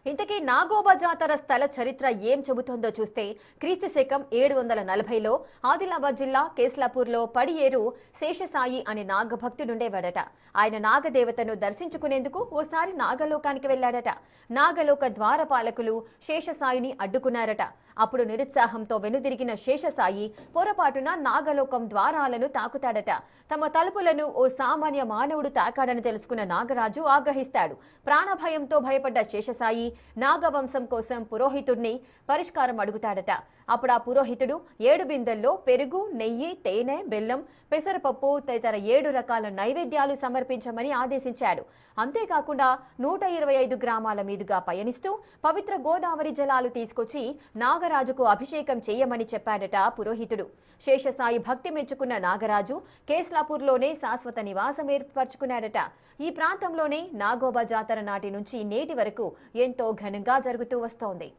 ఇంతకీ నాగోబా జాతర స్థల చరిత్ర ఏం చెబుతోందో చూస్తే క్రీస్తు శకం 740లో ఆదిలాబాద్ జిల్లా కేస్లాపూర్లో పడియేరు శేషసాయి అనే నాగభక్తుడుండేవాడట. ఆయన నాగదేవతను దర్శించుకునేందుకు ఓసారి నాగలోకానికి వెళ్లాడట. నాగలోక ద్వారపాలకులు శేషసాయిని అడ్డుకున్నారట. అప్పుడు నిరుత్సాహంతో వెనుదిరిగిన శేషసాయి పొరపాటున నాగలోకం ద్వారాలను తాకుతాడట. తమ తలుపులను ఓ సామాన్య మానవుడు తాకాడని తెలుసుకున్న నాగరాజు ఆగ్రహిస్తాడు. ప్రాణభయంతో భయపడ్డ శేషసాయి నాగవంశం కోసం పురోహితుడిని పరిష్కారం అడుగుతాడట. అప్పుడు ఆ పురోహితుడు 7 బిందెల్లో పెరుగు, నెయ్యి, తేనె, బెల్లం, పెసరపప్పు తదితర 7 రకాల నైవేద్యాలు సమర్పించమని ఆదేశించాడు. అంతేకాకుండా 125 గ్రామాల మీదుగా పయనిస్తూ పవిత్ర గోదావరి జలాలు తీసుకొచ్చి నాగరాజుకు అభిషేకం చేయమని చెప్పాడట పురోహితుడు. శేషసాయి భక్తి మెచ్చుకున్న నాగరాజు కేస్లాపూర్లోనే శాశ్వత నివాసం ఏర్పరచుకున్నాడట. ఈ ప్రాంతంలోనే నాగోబా జాతర నాటి నుంచి నేటి వరకు ఎంతో ఘనంగా జరుగుతూ వస్తోంది.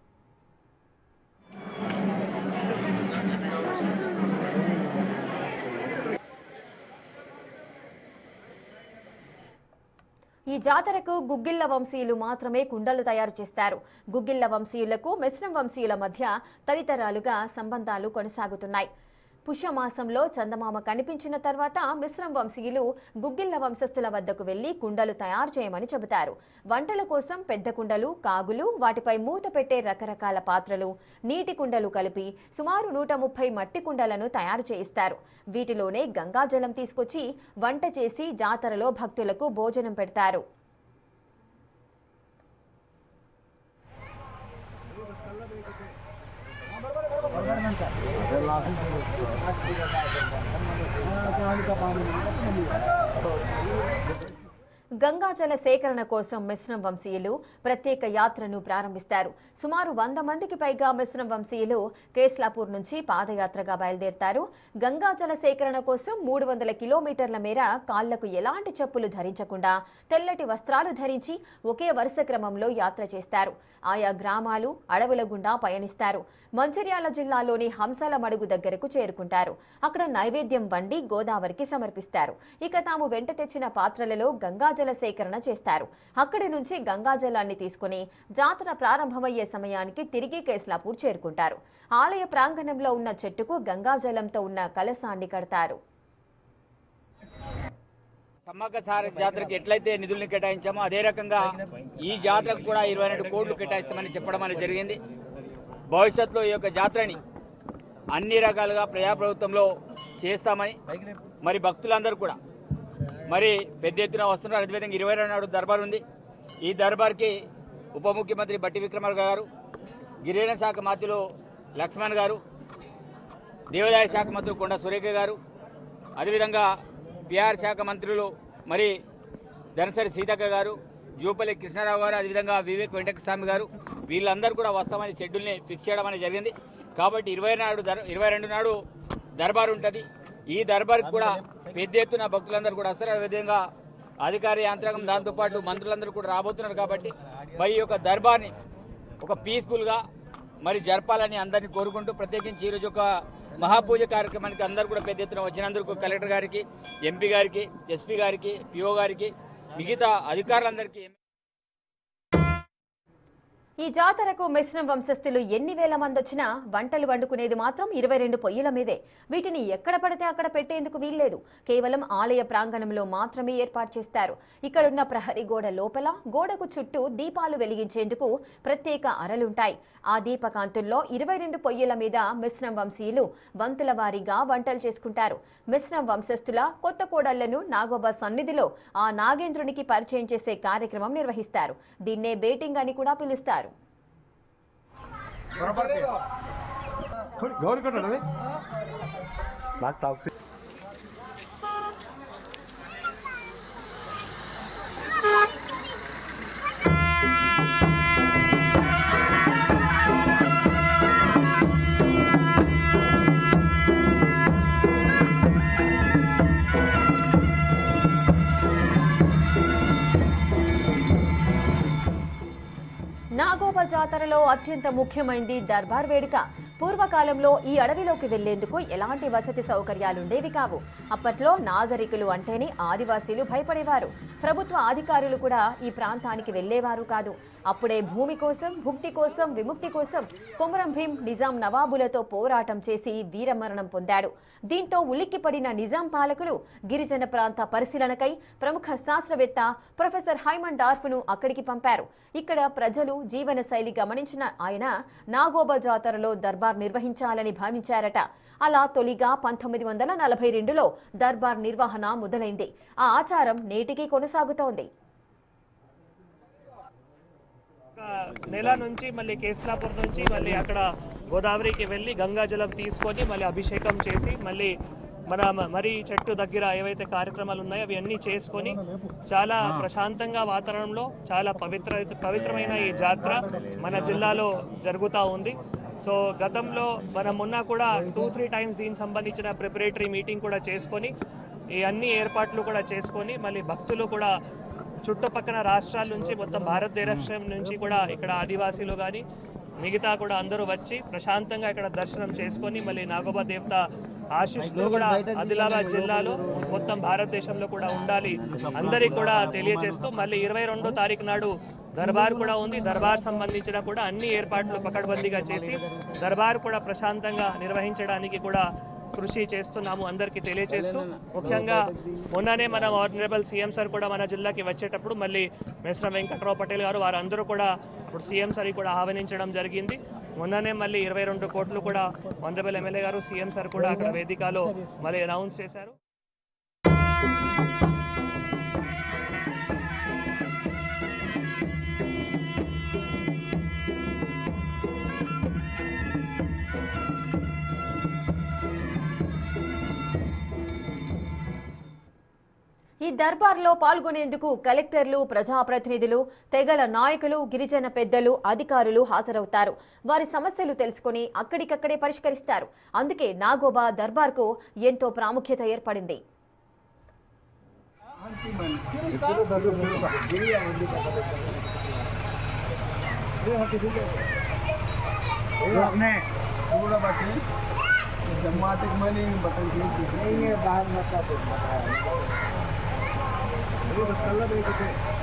ఈ జాతరకు గుగ్గిళ్ల వంశీయులు మాత్రమే కుండలు తయారు చేస్తారు. గుగ్గిళ్ల వంశీయులకు మిశ్రం వంశీయుల మధ్య తదితరాలుగా సంబంధాలు కొనసాగుతున్నాయి. పుష్యమాసంలో చందమామ కనిపించిన తర్వాత మిశ్రం వంశీయులు గుగ్గిళ్ల వంశస్థుల వద్దకు వెళ్లి కుండలు తయారు చేయమని చెబుతారు. వంటల కోసం పెద్ద కుండలు, కాగులు, వాటిపై మూత పెట్టే రకరకాల పాత్రలు, నీటి కుండలు కలిపి సుమారు 130 మట్టి కుండలను తయారు చేయిస్తారు. వీటిలోనే గంగాజలం తీసుకొచ్చి వంట చేసి జాతరలో భక్తులకు భోజనం పెడతారు. గంగాజల సేకరణ కోసం మిశ్రం వంశీయులు ప్రత్యేక యాత్రను ప్రారంభిస్తారు. సుమారు 100 మందికి పైగా మిశ్రం వంశీయులు కేస్లాపూర్ నుంచి పాదయాత్రగా బయలుదేరతారు. గంగాజల సేకరణ కోసం 300 కిలోమీటర్ల మేర కాళ్లకు ఎలాంటి చెప్పులు ధరించకుండా తెల్లటి వస్త్రాలు ధరించి ఒకే వరుస క్రమంలో యాత్ర చేస్తారు. ఆయా గ్రామాలు, అడవుల గుండా పయనిస్తారు. మంచిర్యాల జిల్లాలోని హంసల మడుగు దగ్గరకు చేరుకుంటారు. అక్కడ నైవేద్యం వండి గోదావరికి సమర్పిస్తారు. ఇక తాము వెంట తెచ్చిన పాత్రలలో గంగాజల సేకరణ చేస్తారు. అక్కడి నుంచి గంగాజలాన్ని తీసుకుని జాతర ప్రారంభమయ్యే సమయానికి తిరిగి కేస్లాపూర్ చేరుకుంటారు. ఆలయ ప్రాంగణంలో ఉన్న చెట్టుకు గంగాజలంతో ఉన్న కలశాన్ని కడతారు. సమ్మక్క సారక్క జాతరకి ఎట్లయితే నిధుల్ని కేటాయించామో అదే రకంగా ఈ జాతరకు కూడా 22 కోట్లు కేటాయిస్తామని చెప్పడం అనేది జరిగింది. భవిష్యత్తులో ఈ యొక్క జాతరని అన్ని రకాలుగా ప్రజాప్రభుత్వంలో చేస్తామని మరి భక్తులందరూ కూడా మరి పెద్ద ఎత్తున వస్తున్నారు. అదేవిధంగా 22 నాడు దర్బార్ ఉంది. ఈ దర్బార్కి ఉప ముఖ్యమంత్రి బట్టి విక్రమార్క గారు, గిరిజన శాఖ మంత్రులు లక్ష్మణ్ గారు, దేవాదాయ శాఖ మంత్రులు కొండ సురేఖ గారు, అదేవిధంగా పిఆర్ శాఖ మంత్రులు మరి ధనసరి సీతక్క గారు, జూపల్లి కృష్ణారావు గారు, అదేవిధంగా వివేక్ వెంకటస్వామి గారు, వీళ్ళందరూ కూడా వస్తామని షెడ్యూల్ని ఫిక్స్ చేయడం అనేది జరిగింది. కాబట్టి 22 నాడు దర్బార్ ఉంటుంది. ఈ దర్బార్కి కూడా పెద్ద ఎత్తున భక్తులందరూ కూడా వస్తారు. అదేవిధంగా అధికార యంత్రాంగం దాంతోపాటు మంత్రులందరూ కూడా రాబోతున్నారు. కాబట్టి మరి ఈ యొక్క దర్బార్ని ఒక పీస్ఫుల్గా మరి జరపాలని అందరినీ కోరుకుంటూ ప్రత్యేకించి ఈరోజు ఒక మహాపూజ కార్యక్రమానికి అందరూ కూడా పెద్ద ఎత్తున వచ్చినందుకు కలెక్టర్ గారికి, ఎంపీ గారికి, ఎస్పీ గారికి, పిఓ గారికి, మిగతా అధికారులందరికీ. ఈ జాతరకు మిశ్రం వంశస్థులు ఎన్ని వేల మంది వచ్చినా వంటలు వండుకునేది మాత్రం 22 పొయ్యిల మీదే. వీటిని ఎక్కడ పడితే అక్కడ పెట్టేందుకు వీల్లేదు. కేవలం ఆలయ ప్రాంగణంలో మాత్రమే ఏర్పాటు చేస్తారు. ఇక్కడున్న ప్రహరీ గోడ లోపల గోడకు చుట్టూ దీపాలు వెలిగించేందుకు ప్రత్యేక అరలుంటాయి. ఆ దీపకాంతుల్లో 22 పొయ్యిల మీద మిశ్రం వంశీయులు వంతుల వారీగా వంటలు చేసుకుంటారు. మిశ్రం వంశస్థుల కొత్త కోడళ్లను నాగోబా సన్నిధిలో ఆ నాగేంద్రునికి పరిచయం చేసే కార్యక్రమం నిర్వహిస్తారు. దీన్నే బేటింగ్ అని కూడా పిలుస్తారు. నాగోబా జాతరలో అత్యంత ముఖ్యమైనది దర్బార్ వేడుక. పూర్వకాలంలో ఈ అడవిలోకి వెళ్లేందుకు ఎలాంటి వసతి సౌకర్యాలుండేవి కావు. అప్పట్లో నాగరికులు అంటేనే ఆదివాసీలు భయపడేవారు. ప్రభుత్వ అధికారులు కూడా ఈ ప్రాంతానికి వెళ్లేవారు కాదు. అప్పుడే భూమి కోసం, భుక్తి కోసం, విముక్తి కోసం కొమరం భీం నిజాం నవాబులతో పోరాటం చేసి వీరమరణం పొందాడు. దీంతో ఉలిక్కిపడిన నిజాం పాలకులు గిరిజన ప్రాంత పరిశీలనకై ప్రముఖ శాస్త్రవేత్త ప్రొఫెసర్ హైమన్ డార్ఫ్ను అక్కడికి పంపారు. ఇక్కడ ప్రజలు జీవన శైలి గమనించిన ఆయన నాగోబా జాతరలో దర్బార్ నిర్వహించాలని భావించారట. అలా తొలిగా 1942లో దర్బార్ నిర్వహణ మొదలైంది. ఆ ఆచారం నేటికి కొనసాగుతోంది. నెల నుంచి మళ్ళీ కేస్లాపూర్ నుంచి మళ్ళీ అక్కడ గోదావరికి వెళ్ళి గంగాజలం తీసుకొని మళ్ళీ అభిషేకం చేసి మళ్ళీ మన మరి చెట్టు దగ్గర ఏవైతే కార్యక్రమాలు ఉన్నాయో అవి అన్నీ చేసుకొని చాలా ప్రశాంతంగా వాతావరణంలో చాలా పవిత్రమైన ఈ జాతర మన జిల్లాలో జరుగుతూ ఉంది. సో గతంలో మనం మొన్న కూడా 2-3 టైమ్స్ దీనికి సంబంధించిన ప్రిపరేటరీ మీటింగ్ కూడా చేసుకొని ఈ అన్ని ఏర్పాట్లు కూడా చేసుకొని మళ్ళీ భక్తులు కూడా చుట్టుపక్కల రాష్ట్రాల నుంచి మొత్తం భారతదేశం నుంచి కూడా ఇక్కడ ఆదివాసీలు కానీ మిగతా కూడా అందరూ వచ్చి ప్రశాంతంగా ఇక్కడ దర్శనం చేసుకొని మళ్ళీ నాగోబా దేవత ఆశీస్సులు కూడా ఆదిలాబాద్ జిల్లాలో మొత్తం భారతదేశంలో కూడా ఉండాలి అందరికి కూడా తెలియజేస్తూ మళ్ళీ 22వ తారీఖు నాడు దర్బార్ కూడా ఉంది. దర్బార్ సంబంధించిన కూడా అన్ని ఏర్పాట్లు పకడ్బందీగా చేసి దర్బార్ కూడా ప్రశాంతంగా నిర్వహించడానికి కూడా కృషి చేస్తున్నాము అందరికీ తెలియజేస్తూ ముఖ్యంగా మొన్ననే మన ఆనరబుల్ సీఎం సార్ కూడా మన జిల్లాకి వచ్చేటప్పుడు మళ్ళీ మిశ్ర వెంకట్రావు పటేల్ గారు వారందరూ కూడా ఇప్పుడు సీఎం సార్ కూడా ఆహ్వానించడం జరిగింది. మొన్ననే మళ్ళీ 22 కోట్లు కూడా ఆనరబుల్ ఎమ్మెల్యే గారు సీఎం సార్ కూడా అక్కడ వేదికలో మళ్ళీ అనౌన్స్ చేశారు. ఈ దర్బార్లో పాల్గొనేందుకు కలెక్టర్లు, ప్రజాప్రతినిధులు, తెగల నాయకులు, గిరిజన పెద్దలు, అధికారులు హాజరవుతారు. వారి సమస్యలు తెలుసుకుని అక్కడికక్కడే పరిష్కరిస్తారు. అందుకే నాగోబా దర్బార్కు ఎంతో ప్రాముఖ్యత ఏర్పడింది. बाहर